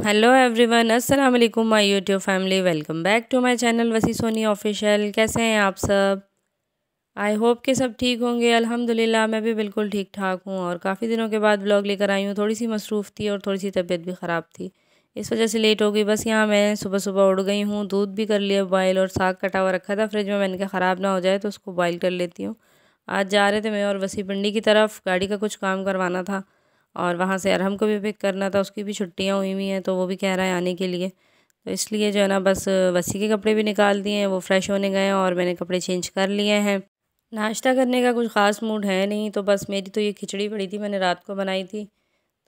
Hello everyone, अस्सलाम वालेकुम my YouTube family. Welcome back to my channel Wasi Soni official. कैसे हैं आप सब? आई होप कि सब ठीक होंगे। अल्हम्दुलिल्लाह मैं भी बिल्कुल ठीक ठाक हूँ और काफ़ी दिनों के बाद व्लॉग लेकर आई हूँ। थोड़ी सी मसरूफ़ थी और थोड़ी सी तबीयत भी ख़राब थी, इस वजह से लेट हो गई। बस यहाँ मैं सुबह सुबह उठ गई हूँ, दूध भी कर लिया बॉयल और साग कटा हुआ रखा था फ्रिज में। मैंने कहा ख़राब ना हो जाए तो उसको बॉयल कर लेती हूँ। आज जा रहे थे मैं और वसी पिंडी की तरफ, गाड़ी का कुछ काम करवाना था और वहाँ से अरहम को भी पिक करना था। उसकी भी छुट्टियाँ हुई हुई हैं तो वो भी कह रहा है आने के लिए। तो इसलिए जो है ना बस वसी के कपड़े भी निकाल दिए हैं, वो फ़्रेश होने गए हैं और मैंने कपड़े चेंज कर लिए हैं। नाश्ता करने का कुछ ख़ास मूड है नहीं, तो बस मेरी तो ये खिचड़ी पड़ी थी, मैंने रात को बनाई थी,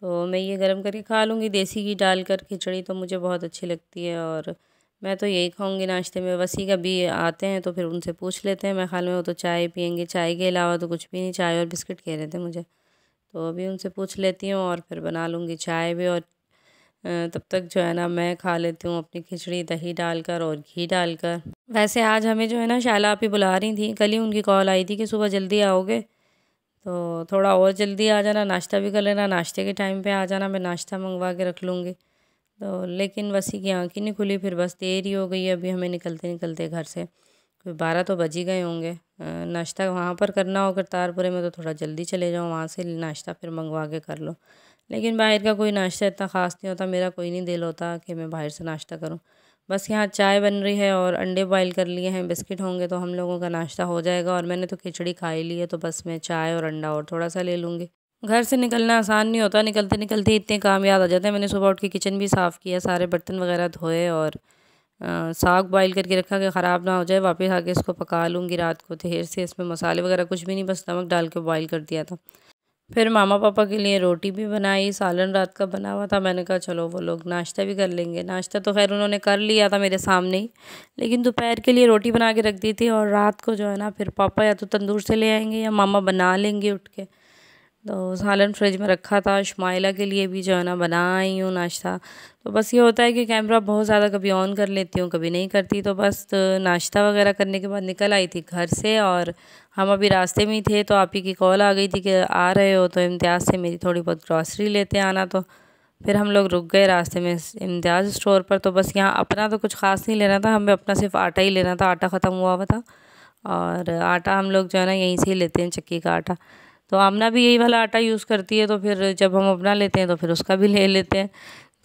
तो मैं ये गरम करके खा लूँगी। देसी घी डालकर खिचड़ी तो मुझे बहुत अच्छी लगती है और मैं तो यही खाऊंगी नाश्ते में। वसी का भी आते हैं तो फिर उनसे पूछ लेते हैं। मैं ख्याल में वो तो चाय पियेंगे, चाय के अलावा तो कुछ भी नहीं। चाय और बिस्किट कह रहे थे मुझे, तो अभी उनसे पूछ लेती हूँ और फिर बना लूँगी चाय भी। और तब तक जो है ना मैं खा लेती हूँ अपनी खिचड़ी दही डालकर और घी डालकर। वैसे आज हमें जो है ना शाला आपी बुला रही थी, कल ही उनकी कॉल आई थी कि सुबह जल्दी आओगे तो थोड़ा और जल्दी आ जाना, नाश्ता भी कर लेना, नाश्ते के टाइम पे आ जाना, मैं नाश्ता मंगवा के रख लूँगी। तो लेकिन वसी की आँख ही नहीं खुली, फिर बस देर ही हो गई है अभी हमें निकलते निकलते घर से। कोई 12 तो बज ही गए होंगे। नाश्ता वहाँ पर करना हो करतारपुरे में तो थोड़ा जल्दी चले जाओ, वहाँ से नाश्ता फिर मंगवा के कर लो। लेकिन बाहर का कोई नाश्ता इतना ख़ास नहीं होता, मेरा कोई नहीं दिल होता कि मैं बाहर से नाश्ता करूँ। बस यहाँ चाय बन रही है और अंडे बॉयल कर लिए हैं, बिस्किट होंगे तो हम लोगों का नाश्ता हो जाएगा। और मैंने तो खिचड़ी खा ही ली है, तो बस मैं चाय और अंडा और थोड़ा सा ले लूँगी। घर से निकलना आसान नहीं होता, निकलते निकलते इतने काम याद आ जाते हैं। मैंने सुबह उठ के किचन भी साफ़ किया, सारे बर्तन वगैरह धोए और साग बॉईल करके रखा कि ख़राब ना हो जाए। वापस आके इसको पका लूँगी रात को देर से। इसमें मसाले वगैरह कुछ भी नहीं, बस नमक डाल के बॉईल कर दिया था। फिर मामा पापा के लिए रोटी भी बनाई, सालन रात का बना हुआ था। मैंने कहा चलो वो लोग नाश्ता भी कर लेंगे। नाश्ता तो खैर उन्होंने कर लिया था मेरे सामने ही, लेकिन दोपहर के लिए रोटी बना के रख दी थी। और रात को जो है ना फिर पापा या तो तंदूर से ले आएंगे या मामा बना लेंगे उठ के। तो सालन फ्रिज में रखा था, शुमाइला के लिए भी जो है ना बना आई हूँ नाश्ता। तो बस ये होता है कि कैमरा बहुत ज़्यादा कभी ऑन कर लेती हूँ, कभी नहीं करती। तो बस नाश्ता वगैरह करने के बाद निकल आई थी घर से और हम अभी रास्ते में ही थे तो आप ही की कॉल आ गई थी कि आ रहे हो तो इम्तियाज़ से मेरी थोड़ी बहुत ग्रॉसरी लेते आना। तो फिर हम लोग रुक गए रास्ते में इम्तियाज़ स्टोर पर। तो बस यहाँ अपना तो कुछ ख़ास नहीं लेना था, हमें अपना सिर्फ आटा ही लेना था, आटा ख़त्म हुआ था। और आटा हम लोग जो है ना यहीं से ही लेते हैं, चक्की का आटा। तो आमना भी यही वाला आटा यूज़ करती है, तो फिर जब हम अपना लेते हैं तो फिर उसका भी ले लेते हैं।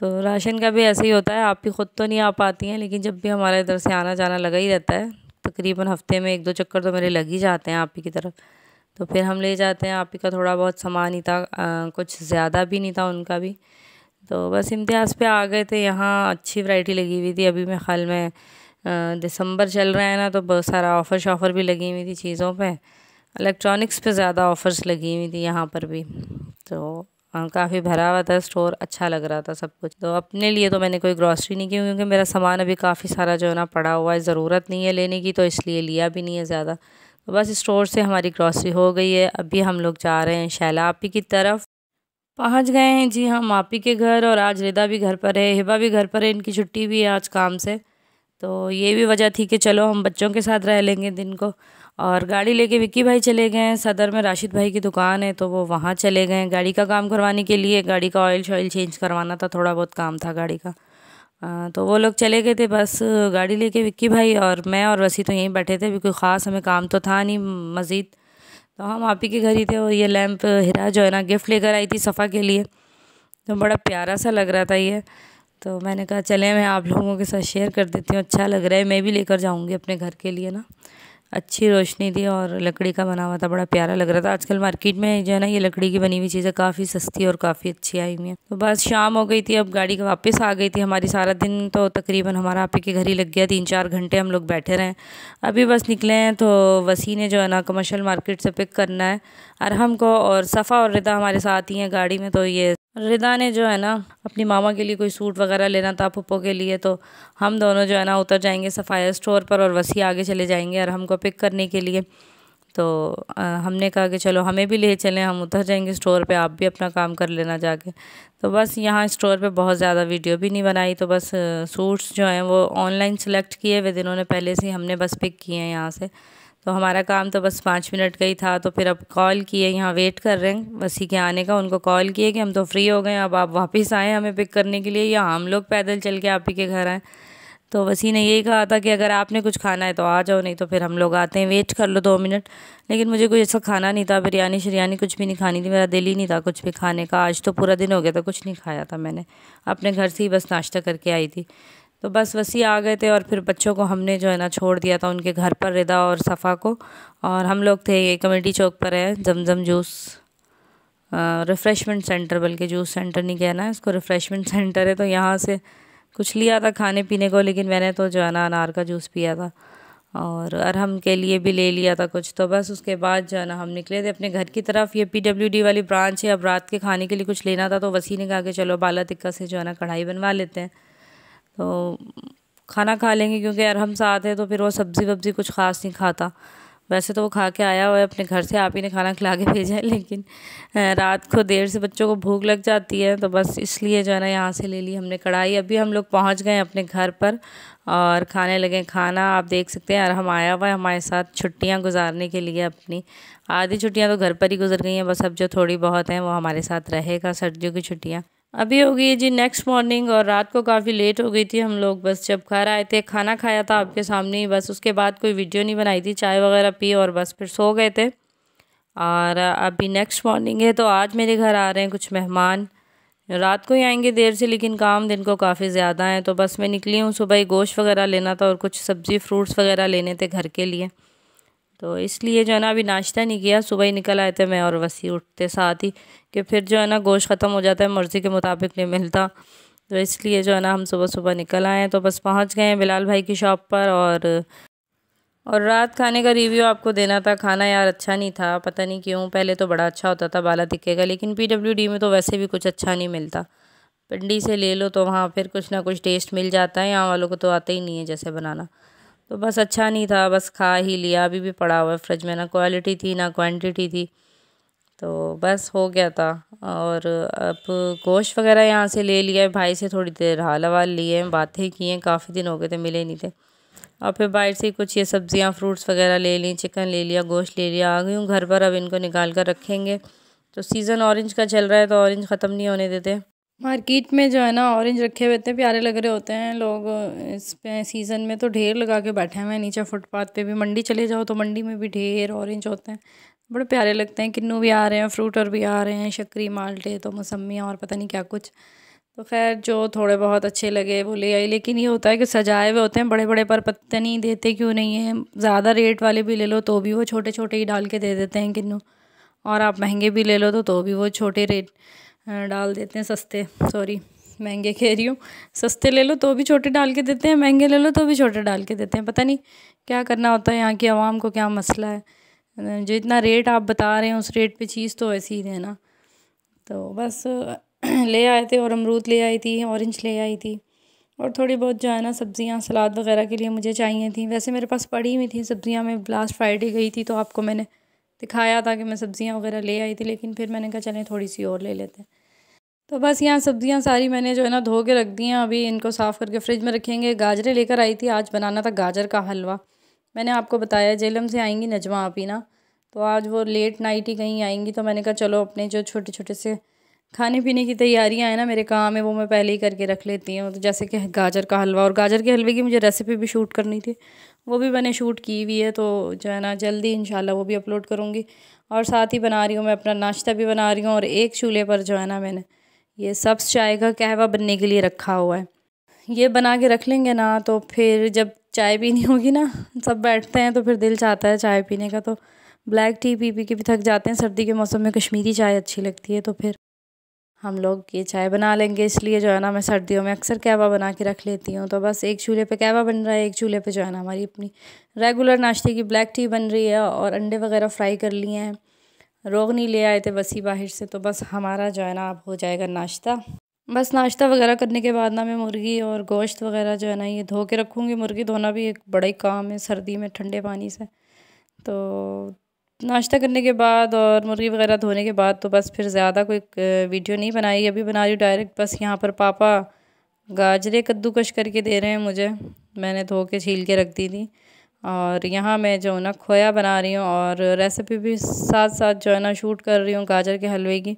तो राशन का भी ऐसे ही होता है, आप भी ख़ुद तो नहीं आ पाती हैं, लेकिन जब भी हमारे इधर से आना जाना लगा ही रहता है। तकरीबन हफ्ते में 1-2 चक्कर तो मेरे लग ही जाते हैं आप ही की तरफ। तो फिर हम ले जाते हैं। आप ही का थोड़ा बहुत सामान ही था, कुछ ज़्यादा भी नहीं था उनका भी। तो बस इम्तियाज़ पे आ गए थे। यहाँ अच्छी वैरायटी लगी हुई थी। अभी मैं ख्याल में दिसंबर चल रहा है ना, तो बहुत सारा ऑफ़र शॉफ़र भी लगी हुई थी चीज़ों पे। इलेक्ट्रॉनिक्स पे ज़्यादा ऑफ़र्स लगी हुई थी यहाँ पर भी। तो काफ़ी भरा हुआ था स्टोर, अच्छा लग रहा था सब कुछ। तो अपने लिए तो मैंने कोई ग्रॉसरी नहीं की, क्योंकि मेरा सामान अभी काफ़ी सारा जो है ना पड़ा हुआ है, ज़रूरत नहीं है लेने की, तो इसलिए लिया भी नहीं है ज़्यादा। तो बस स्टोर से हमारी ग्रॉसरी हो गई है। अभी हम लोग जा रहे हैं शैला आपी की तरफ। पहुँच गए हैं जी हम आपी के घर। और आज रिदा भी घर पर है, हिबा भी घर पर है, इनकी छुट्टी भी है आज काम से। तो ये भी वजह थी कि चलो हम बच्चों के साथ रह लेंगे दिन को। और गाड़ी लेके विक्की भाई चले गए हैं, सदर में राशिद भाई की दुकान है तो वो वहाँ चले गए हैं गाड़ी का काम करवाने के लिए। गाड़ी का ऑयल शॉयल चेंज करवाना था, थोड़ा बहुत काम था गाड़ी का। तो वो लोग चले गए थे। बस गाड़ी लेके विक्की भाई और मैं और वसी तो यहीं बैठे थे, कोई ख़ास हमें काम तो था नहीं मज़ीद। तो हम आप ही के घर ही थे। और ये लैंप हिरा जो है ना गिफ्ट लेकर आई थी सफ़ा के लिए, तो बड़ा प्यारा सा लग रहा था ये। तो मैंने कहा चलें मैं आप लोगों के साथ शेयर कर देती हूँ, अच्छा लग रहा है, मैं भी लेकर जाऊँगी अपने घर के लिए ना। अच्छी रोशनी थी और लकड़ी का बना हुआ था, बड़ा प्यारा लग रहा था। आजकल मार्केट में जो है ना ये लकड़ी की बनी हुई चीज़ें काफ़ी सस्ती और काफ़ी अच्छी आई हुई हैं। तो बस शाम हो गई थी, अब गाड़ी वापस आ गई थी हमारी। सारा दिन तो तकरीबन हमारा आप ही के घर ही लग गया, 3-4 घंटे हम लोग बैठे रहे। अभी बस निकले हैं तो वसी ने जो है ना कमर्शियल मार्केट से पिक करना है अरहम को, और सफ़ा और रिदा हमारे साथ ही हैं गाड़ी में। तो ये रिदा ने जो है ना अपनी मामा के लिए कोई सूट वगैरह लेना था पप्पो के लिए, तो हम दोनों जो है ना उतर जाएंगे सफ़ाया स्टोर पर और वसी आगे चले जाएंगे और हमको पिक करने के लिए। तो हमने कहा कि चलो हमें भी ले चलें, हम उतर जाएंगे स्टोर पे, आप भी अपना काम कर लेना जाके। तो बस यहाँ स्टोर पे बहुत ज़्यादा वीडियो भी नहीं बनाई। तो बस सूट्स जो हैं वो ऑनलाइन सेलेक्ट किए हुए थे इन्होंने पहले से, हमने बस पिक किए हैं यहाँ से। तो हमारा काम तो बस 5 मिनट का ही था। तो फिर अब कॉल किए, यहाँ वेट कर रहे हैं वसी के आने का। उनको कॉल किए कि हम तो फ्री हो गए, अब आप वापस आएँ हमें पिक करने के लिए, या हम लोग पैदल चल के आप ही के घर आएँ। तो वसी ने यही कहा था कि अगर आपने कुछ खाना है तो आ जाओ, नहीं तो फिर हम लोग आते हैं, वेट कर लो 2 मिनट। लेकिन मुझे कोई ऐसा खाना नहीं था, बिरयानी शिरयानी कुछ भी नहीं खानी थी, मेरा दिल ही नहीं था कुछ भी खाने का। आज तो पूरा दिन हो गया था, कुछ नहीं खाया था मैंने, अपने घर से ही बस नाश्ता करके आई थी। तो बस वसी आ गए थे और फिर बच्चों को हमने जो है ना छोड़ दिया था उनके घर पर, रिदा और सफ़ा को। और हम लोग थे, ये कमेटी चौक पर है जमजम जूस रिफ़्रेशमेंट सेंटर, बल्कि जूस सेंटर नहीं कहना है इसको, रिफ़्रेशमेंट सेंटर है। तो यहाँ से कुछ लिया था खाने पीने को, लेकिन मैंने तो जो है ना अनार का जूस पिया था और अरहम के लिए भी ले लिया था कुछ। तो बस उसके बाद जो है ना हम निकले थे अपने घर की तरफ। ये PWD वाली ब्रांच है। अब रात के खाने के लिए कुछ लेना था, तो वसी ने कहा कि चलो बाला टिक्का से जो है ना कढ़ाई बनवा लेते हैं, तो खाना खा लेंगे, क्योंकि अरहम साथ है तो फिर वो सब्ज़ी वब्ज़ी कुछ ख़ास नहीं खाता। वैसे तो वो खा के आया हुआ है अपने घर से, आप ही ने खाना खिला के भेजा है, लेकिन रात को देर से बच्चों को भूख लग जाती है, तो बस इसलिए जो है ना यहाँ से ले ली हमने कढ़ाई। अभी हम लोग पहुँच गए अपने घर पर और खाने लगे खाना। आप देख सकते हैं अरहम आया हुआ है हमारे साथ छुट्टियाँ गुजारने के लिए अपनी। आधी छुट्टियाँ तो घर पर ही गुजर गई हैं, बस अब जो थोड़ी बहुत हैं वो हमारे साथ रहेगा, सर्दियों की छुट्टियाँ। अभी हो गई जी नेक्स्ट मॉर्निंग, और रात को काफ़ी लेट हो गई थी। हम लोग बस जब घर आए थे, खाना खाया था आपके सामने ही, बस उसके बाद कोई वीडियो नहीं बनाई थी, चाय वगैरह पी और बस फिर सो गए थे। और अभी नेक्स्ट मॉर्निंग है, तो आज मेरे घर आ रहे हैं कुछ मेहमान। रात को ही आएंगे देर से, लेकिन काम दिन को काफ़ी ज़्यादा है। तो बस मैं निकली हूँ, सुबह ही गोश्त वगैरह लेना था और कुछ सब्ज़ी फ्रूट्स वगैरह लेने थे घर के लिए, तो इसलिए जो है ना अभी नाश्ता नहीं किया। सुबह ही निकल आए थे मैं और वसी, उठते साथ ही, कि फिर जो है ना गोश्त ख़त्म हो जाता है, मर्ज़ी के मुताबिक नहीं मिलता। तो इसलिए जो है ना हम सुबह सुबह निकल आए हैं। तो बस पहुंच गए हैं बिलाल भाई की शॉप पर। और रात खाने का रिव्यू आपको देना था। खाना यार अच्छा नहीं था, पता नहीं क्यों। पहले तो बड़ा अच्छा होता था बाला टिक्के का, लेकिन PWD में तो वैसे भी कुछ अच्छा नहीं मिलता। पिंडी से ले लो तो वहाँ फिर कुछ ना कुछ टेस्ट मिल जाता है, यहाँ वालों को तो आता ही नहीं है जैसे बनाना। तो बस अच्छा नहीं था, बस खा ही लिया। अभी भी पड़ा हुआ है फ्रिज में, ना क्वालिटी थी ना क्वांटिटी थी, तो बस हो गया था। और अब गोश्त वगैरह यहाँ से ले लिया है, भाई से थोड़ी देर हाल हवाल लिए हैं, बातें की हैं, काफ़ी दिन हो गए थे मिले नहीं थे। और फिर बाहर से कुछ ये सब्ज़ियाँ फ्रूट्स वगैरह ले ली, चिकन ले लिया, गोश्त ले लिया। आ गई हूँ घर पर, अब इनको निकाल कर रखेंगे। तो सीज़न ऑरेंज का चल रहा है, तो ऑरेंज ख़त्म नहीं होने देते। मार्केट में जो है ना ऑरेंज रखे हुए इतने प्यारे लग रहे होते हैं लोग, इस पे सीज़न में तो ढेर लगा के बैठे हुए हैं नीचे फुटपाथ पे भी। मंडी चले जाओ तो मंडी में भी ढेर ऑरेंज होते हैं, बड़े प्यारे लगते हैं। किन्नू भी आ रहे हैं, फ्रूट और भी आ रहे हैं, शक्करी माल्टे तो मौसमियाँ और पता नहीं क्या कुछ। तो खैर जो थोड़े बहुत अच्छे लगे वो ले आई। लेकिन ये होता है कि सजाए हुए होते हैं बड़े बड़े, पर पता नहीं देते क्यों नहीं है। ज़्यादा रेट वाले भी ले लो तो भी वो छोटे छोटे ही डाल के दे देते हैं किन्नू, और आप महंगे भी ले लो तो भी वो छोटे रेट डाल देते हैं, सस्ते, सॉरी महंगे कह रही हूँ। सस्ते ले लो तो भी छोटे डाल के देते हैं, महंगे ले लो तो भी छोटे डाल के देते हैं। पता नहीं क्या करना होता है यहाँ की आवाम को, क्या मसला है। जो इतना रेट आप बता रहे हैं उस रेट पे चीज़ तो ऐसी ही देना। तो बस ले आए थे, और अमरूद ले आई थी, ऑरेंज ले आई थी, और थोड़ी बहुत जो है ना सब्ज़ियाँ सलाद वगैरह के लिए मुझे चाहिए थी। वैसे मेरे पास पड़ी हुई थी सब्ज़ियाँ, मैं लास्ट फ्राइडे गई थी तो आपको मैंने दिखाया था कि मैं सब्ज़ियाँ वगैरह ले आई थी, लेकिन फिर मैंने कहा चलें थोड़ी सी और ले लेते हैं। तो बस यहाँ सब्ज़ियाँ सारी मैंने जो है ना धो के रख दी हैं, अभी इनको साफ़ करके फ्रिज में रखेंगे। गाजरें लेकर आई थी, आज बनाना था गाजर का हलवा। मैंने आपको बताया जेलम से आएंगी नजमा आपी ना, तो आज वो लेट नाइट ही कहीं आएंगी, तो मैंने कहा चलो अपने जो छोटे छोटे से खाने पीने की तैयारियां हैं ना, मेरे काम है वो मैं पहले ही करके रख लेती हूँ। तो जैसे कि गाजर का हलवा, और गाजर के हलवे की मुझे रेसिपी भी शूट करनी थी, वो भी मैंने शूट की हुई है, तो जो है ना जल्दी इंशाल्लाह वो भी अपलोड करूँगी। और साथ ही बना रही हूँ मैं अपना नाश्ता भी बना रही हूँ, और एक चूल्हे पर जो है ना मैंने ये सब्ज़ चाय का कहवा बनने के लिए रखा हुआ है। ये बना के रख लेंगे ना, तो फिर जब चाय पीनी होगी ना, सब बैठते हैं तो फिर दिल चाहता है चाय पीने का। तो ब्लैक टी पी पी के भी थक जाते हैं, सर्दी के मौसम में कश्मीरी चाय अच्छी लगती है, तो फिर हम लोग ये चाय बना लेंगे। इसलिए जो है ना मैं सर्दियों में अक्सर कहवा बना के रख लेती हूँ। तो बस एक चूल्हे पे कहवा बन रहा है, एक चूल्हे पे जो है ना हमारी अपनी रेगुलर नाश्ते की ब्लैक टी बन रही है, और अंडे वगैरह फ्राई कर लिए हैं। रोगनी ले आए थे वसी बाहर से, तो बस हमारा जो है ना अब हो जाएगा नाश्ता। बस नाश्ता वगैरह करने के बाद ना मैं मुर्गी और गोश्त वगैरह जो है ना ये धो के रखूँगी। मुर्गी धोना भी एक बड़ा ही काम है सर्दी में ठंडे पानी से। तो नाश्ता करने के बाद और मुर्गी वगैरह धोने के बाद तो बस फिर ज़्यादा कोई वीडियो नहीं बनाई, अभी बना रही हूँ डायरेक्ट। बस यहाँ पर पापा गाजरे कद्दूकश करके दे रहे हैं मुझे, मैंने धो के छील के रख दी थी। और यहाँ मैं जो है ना खोया बना रही हूँ और रेसिपी भी साथ साथ जो है ना शूट कर रही हूँ गाजर के हलवे की।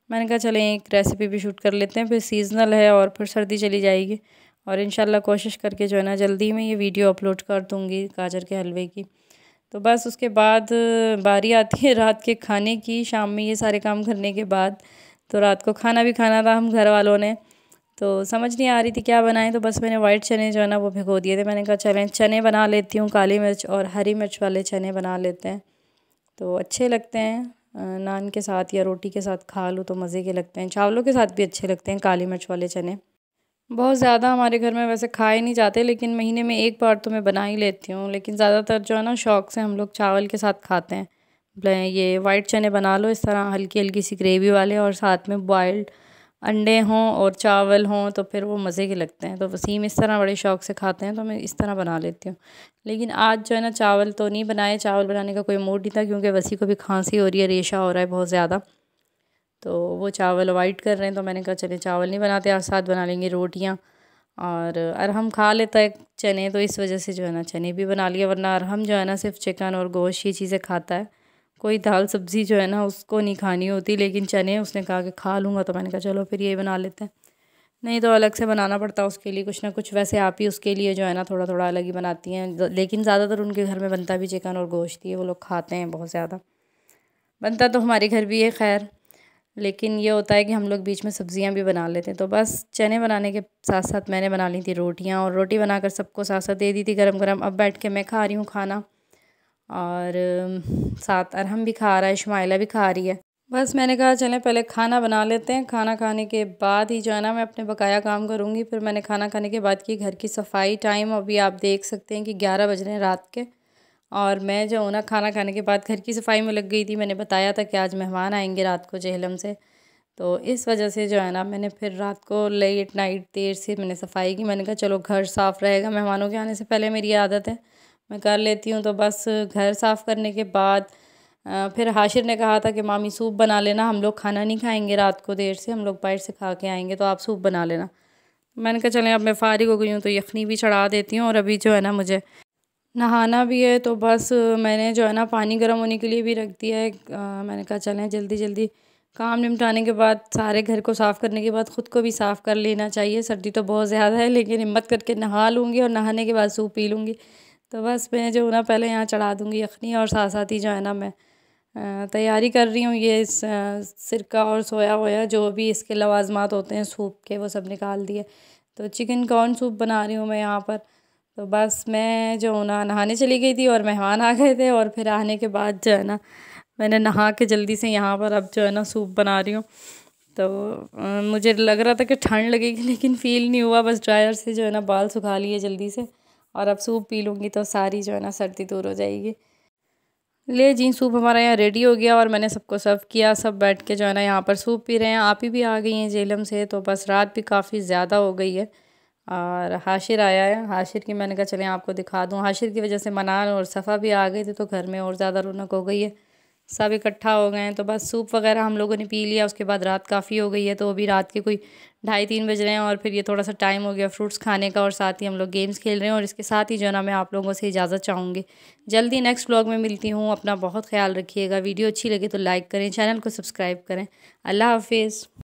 मैंने कहा चलें एक रेसिपी भी शूट कर लेते हैं, फिर सीज़नल है और फिर सर्दी चली जाएगी और इंशाल्लाह कोशिश करके जो है ना जल्दी में ये वीडियो अपलोड कर दूँगी गाजर के हलवे की। तो बस उसके बाद बारी आती है रात के खाने की। शाम में ये सारे काम करने के बाद तो रात को खाना भी खाना था हम घर वालों ने, तो समझ नहीं आ रही थी क्या बनाएं। तो बस मैंने वाइट चने जो है ना वो भिगो दिए थे। मैंने कहा चलें चने बना लेती हूँ, काली मिर्च और हरी मिर्च वाले चने बना लेते हैं, तो अच्छे लगते हैं। नान के साथ या रोटी के साथ खा लो तो मज़े के लगते हैं, चावलों के साथ भी अच्छे लगते हैं काली मिर्च वाले चने। बहुत ज़्यादा हमारे घर में वैसे खाए नहीं जाते, लेकिन महीने में एक बार तो मैं बना ही लेती हूँ। लेकिन ज़्यादातर जो है ना शौक़ से हम लोग चावल के साथ खाते हैं। ये वाइट चने बना लो इस तरह हल्की हल्की सी ग्रेवी वाले, और साथ में बॉइल्ड अंडे हों और चावल हों तो फिर वो मज़े के लगते हैं। तो वसीम इस तरह बड़े शौक़ से खाते हैं, तो मैं इस तरह बना लेती हूँ। लेकिन आज जो है ना चावल तो नहीं बनाए, चावल बनाने का कोई मूड नहीं था क्योंकि वसी को भी खांसी हो रही है, रेशा हो रहा है बहुत ज़्यादा, तो वो चावल अवॉइड कर रहे हैं। तो मैंने कहा चले चावल नहीं बनाते, आज साथ बना लेंगे रोटियाँ। और अरहम खा लेता है चने, तो इस वजह से जो है ना चने भी बना लिए, वरना अरहम जो है ना सिर्फ चिकन और गोश्त ये चीज़ें खाता है, कोई दाल सब्ज़ी जो है ना उसको नहीं खानी होती। लेकिन चने उसने कहा कि खा लूँगा, तो मैंने कहा चलो फिर ये बना लेते हैं, नहीं तो अलग से बनाना पड़ता है उसके लिए कुछ ना कुछ। वैसे आप ही उसके लिए जो है ना थोड़ा थोड़ा अलग ही बनाती हैं, लेकिन ज़्यादातर उनके घर में बनता भी चिकन और गोश्त ही है, वो लोग खाते हैं बहुत ज़्यादा। बनता तो हमारे घर भी है खैर, लेकिन ये होता है कि हम लोग बीच में सब्ज़ियां भी बना लेते हैं। तो बस चने बनाने के साथ साथ मैंने बना ली थी रोटियां, और रोटी बनाकर सबको साथ साथ दे दी थी गरम गरम। अब बैठ के मैं खा रही हूँ खाना, और साथ अरहम भी खा रहा है, शुमाइला भी खा रही है। बस मैंने कहा चलें पहले खाना बना लेते हैं, खाना खाने के बाद ही जो है ना मैं अपने बकाया काम करूँगी। फिर मैंने खाना खाने के बाद की घर की सफाई। टाइम अभी आप देख सकते हैं कि 11 बज रहे हैं रात के, और मैं जो हूँ ना खाना खाने के बाद घर की सफाई में लग गई थी। मैंने बताया था कि आज मेहमान आएंगे रात को जेहलम से, तो इस वजह से जो है ना मैंने फिर रात को लेट नाइट देर से मैंने सफाई की। मैंने कहा चलो घर साफ़ रहेगा, मेहमानों के आने से पहले मेरी आदत है मैं कर लेती हूँ। तो बस घर साफ़ करने के बाद फिर हाशिर ने कहा था कि मामी सूप बना लेना, हम लोग खाना नहीं खाएंगे रात को देर से, हम लोग बाहर से खा के आएंगे, तो आप सूप बना लेना। मैंने कहा चलें अब मैं फ़ारिग हो गई हूँ तो यखनी भी चढ़ा देती हूँ, और अभी जो है ना मुझे नहाना भी है। तो बस मैंने जो है ना पानी गर्म होने के लिए भी रख दिया है। मैंने कहा चलें जल्दी जल्दी काम निपटाने के बाद, सारे घर को साफ़ करने के बाद ख़ुद को भी साफ़ कर लेना चाहिए। सर्दी तो बहुत ज़्यादा है, लेकिन हिम्मत करके नहा लूँगी और नहाने के बाद सूप पी लूँगी। तो बस मैं जो ना पहले यहाँ चढ़ा दूँगी यखनी, और साथ साथ ही जो है ना मैं तैयारी कर रही हूँ। ये सिरका और सोया वोया जो भी इसके लवाजमात होते हैं सूप के, वो सब निकाल दिए। तो चिकन कॉर्न सूप बना रही हूँ मैं यहाँ पर। तो बस मैं जो ना नहाने चली गई थी और मेहमान आ गए थे, और फिर आने के बाद जो है ना मैंने नहा के जल्दी से यहाँ पर अब जो है ना सूप बना रही हूँ। तो मुझे लग रहा था कि ठंड लगेगी, लेकिन फ़ील नहीं हुआ। बस ड्रायर से जो है ना बाल सुखा लिए जल्दी से, और अब सूप पी लूँगी तो सारी जो है ना सर्दी दूर हो जाएगी। ले जी सूप हमारा यहाँ रेडी हो गया, और मैंने सबको सर्व किया। सब बैठ के जो है ना यहाँ पर सूप पी रहे हैं। आप ही भी आ गई हैं जेलम से, तो बस रात भी काफ़ी ज़्यादा हो गई है, और हाशिर आया है। हाशिर की मैंने कहा चलें आपको दिखा दूँ। हाशिर की वजह से मनान और सफ़ा भी आ गए थे, तो घर में और ज़्यादा रौनक हो गई है, सब इकट्ठा हो गए हैं। तो बस सूप वगैरह हम लोगों ने पी लिया। उसके बाद रात काफ़ी हो गई है, तो अभी रात के कोई 2:30-3 बज रहे हैं, और फिर ये थोड़ा सा टाइम हो गया फ्रूट्स खाने का, और साथ ही हम लोग गेम्स खेल रहे हैं। और इसके साथ ही जो है ना मैं आप लोगों से इजाज़त चाहूँगी। जल्दी नेक्स्ट व्लॉग में मिलती हूँ। अपना बहुत ख्याल रखिएगा। वीडियो अच्छी लगी तो लाइक करें, चैनल को सब्सक्राइब करें। अल्लाह हाफिज़।